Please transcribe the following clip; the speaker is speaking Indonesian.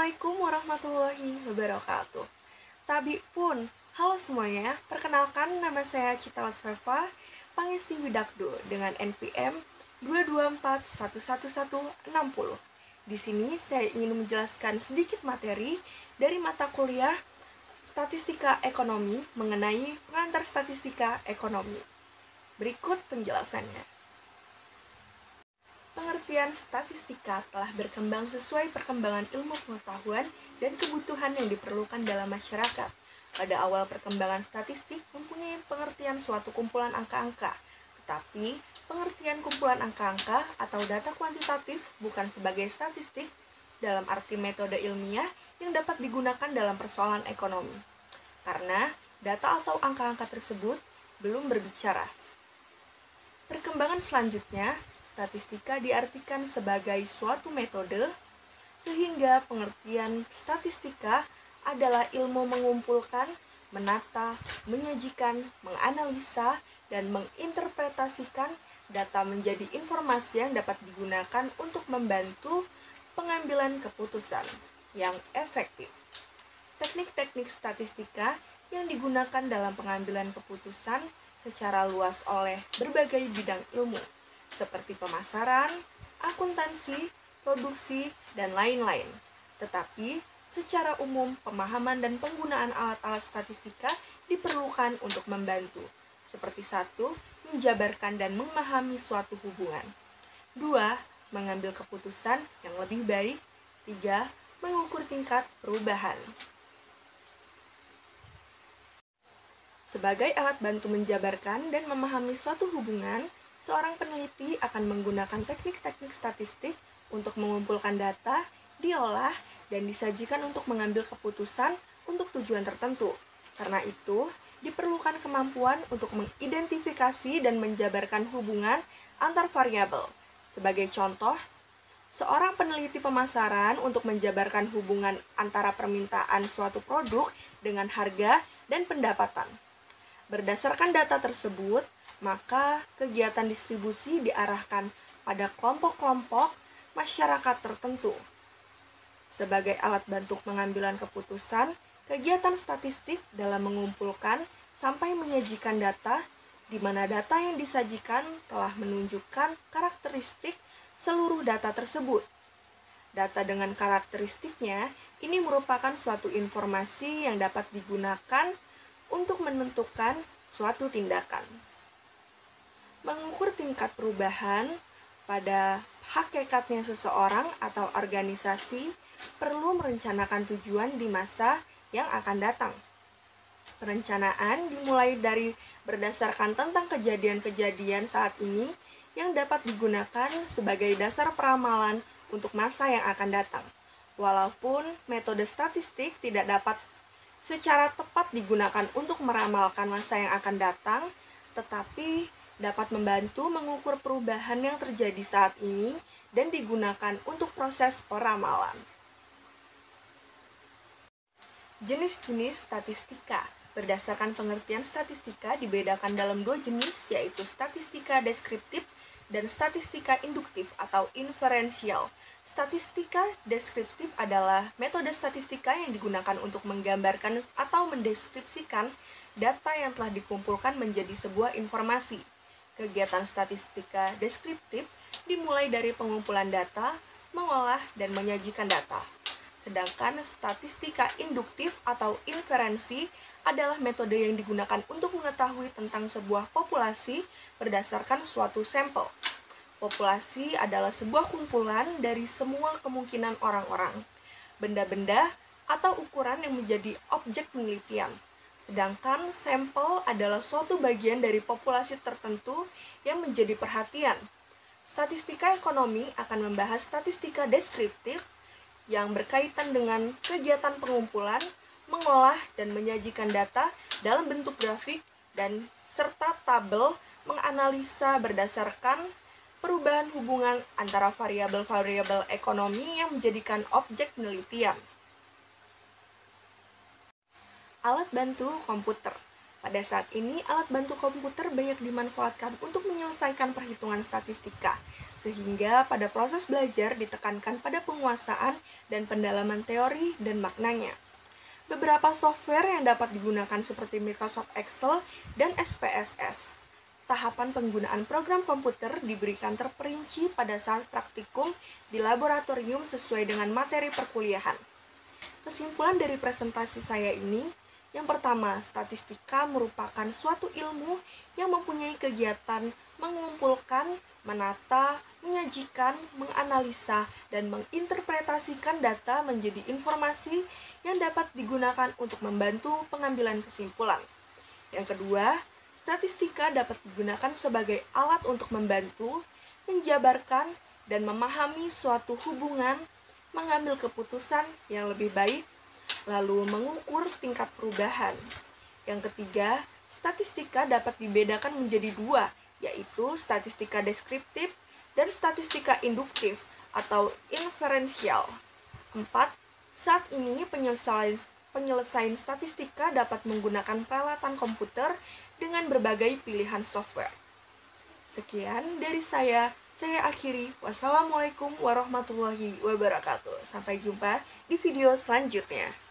Assalamualaikum warahmatullahi wabarakatuh. Tabi pun, halo semuanya, perkenalkan nama saya Cita Lasfeva, Pangestu Widakdo dengan NPM 224111160. Di sini saya ingin menjelaskan sedikit materi dari mata kuliah Statistika Ekonomi mengenai pengantar statistika ekonomi. Berikut penjelasannya. Pengertian statistika telah berkembang sesuai perkembangan ilmu pengetahuan dan kebutuhan yang diperlukan dalam masyarakat. Pada awal perkembangan statistik mempunyai pengertian suatu kumpulan angka-angka, tetapi pengertian kumpulan angka-angka atau data kuantitatif bukan sebagai statistik dalam arti metode ilmiah yang dapat digunakan dalam persoalan ekonomi, karena data atau angka-angka tersebut belum berbicara. Perkembangan selanjutnya, statistika diartikan sebagai suatu metode, sehingga pengertian statistika adalah ilmu mengumpulkan, menata, menyajikan, menganalisa, dan menginterpretasikan data menjadi informasi yang dapat digunakan untuk membantu pengambilan keputusan yang efektif. Teknik-teknik statistika yang digunakan dalam pengambilan keputusan secara luas oleh berbagai bidang ilmu, seperti pemasaran, akuntansi, produksi, dan lain-lain. Tetapi, secara umum, pemahaman dan penggunaan alat-alat statistika diperlukan untuk membantu. Seperti 1. Menjabarkan dan memahami suatu hubungan. 2. Mengambil keputusan yang lebih baik. 3. Mengukur tingkat perubahan. Sebagai alat bantu menjabarkan dan memahami suatu hubungan, seorang peneliti akan menggunakan teknik-teknik statistik untuk mengumpulkan data, diolah, dan disajikan untuk mengambil keputusan untuk tujuan tertentu. Karena itu, diperlukan kemampuan untuk mengidentifikasi dan menjabarkan hubungan antar variabel. Sebagai contoh, seorang peneliti pemasaran untuk menjabarkan hubungan antara permintaan suatu produk dengan harga dan pendapatan. Berdasarkan data tersebut, maka kegiatan distribusi diarahkan pada kelompok-kelompok masyarakat tertentu. Sebagai alat bantu pengambilan keputusan, kegiatan statistik dalam mengumpulkan sampai menyajikan data, di mana data yang disajikan telah menunjukkan karakteristik seluruh data tersebut. Data dengan karakteristiknya ini merupakan suatu informasi yang dapat digunakan untuk menentukan suatu tindakan. Mengukur tingkat perubahan pada hakikatnya seseorang atau organisasi perlu merencanakan tujuan di masa yang akan datang. Perencanaan dimulai dari berdasarkan tentang kejadian-kejadian saat ini yang dapat digunakan sebagai dasar peramalan untuk masa yang akan datang. Walaupun metode statistik tidak dapat secara tepat digunakan untuk meramalkan masa yang akan datang, tetapi dapat membantu mengukur perubahan yang terjadi saat ini dan digunakan untuk proses peramalan. Jenis-jenis statistika. Berdasarkan pengertian statistika dibedakan dalam dua jenis, yaitu statistika deskriptif dan statistika induktif atau inferensial. Statistika deskriptif adalah metode statistika yang digunakan untuk menggambarkan atau mendeskripsikan data yang telah dikumpulkan menjadi sebuah informasi. Kegiatan statistika deskriptif dimulai dari pengumpulan data, mengolah, dan menyajikan data. Sedangkan statistika induktif atau inferensi adalah metode yang digunakan untuk mengetahui tentang sebuah populasi berdasarkan suatu sampel. Populasi adalah sebuah kumpulan dari semua kemungkinan orang-orang, benda-benda, atau ukuran yang menjadi objek penelitian. Sedangkan sampel adalah suatu bagian dari populasi tertentu yang menjadi perhatian. Statistika ekonomi akan membahas statistika deskriptif yang berkaitan dengan kegiatan pengumpulan, mengolah, dan menyajikan data dalam bentuk grafik dan serta tabel menganalisa berdasarkan perubahan hubungan antara variabel-variabel ekonomi yang menjadikan objek penelitian. Alat bantu komputer. Pada saat ini, alat bantu komputer banyak dimanfaatkan untuk menyelesaikan perhitungan statistika, sehingga pada proses belajar ditekankan pada penguasaan dan pendalaman teori dan maknanya. Beberapa software yang dapat digunakan seperti Microsoft Excel dan SPSS. Tahapan penggunaan program komputer diberikan terperinci pada saat praktikum di laboratorium sesuai dengan materi perkuliahan. Kesimpulan dari presentasi saya ini, yang pertama, statistika merupakan suatu ilmu yang mempunyai kegiatan mengumpulkan, menata, menyajikan, menganalisa, dan menginterpretasikan data menjadi informasi yang dapat digunakan untuk membantu pengambilan kesimpulan. Yang kedua, statistika dapat digunakan sebagai alat untuk membantu, menjabarkan, dan memahami suatu hubungan, mengambil keputusan yang lebih baik, lalu mengukur tingkat perubahan. Yang ketiga, statistika dapat dibedakan menjadi dua, yaitu statistika deskriptif dan statistika induktif atau inferensial. 4. Saat ini penyelesaian statistika dapat menggunakan peralatan komputer dengan berbagai pilihan software. Sekian dari saya akhiri. Wassalamualaikum warahmatullahi wabarakatuh. Sampai jumpa di video selanjutnya.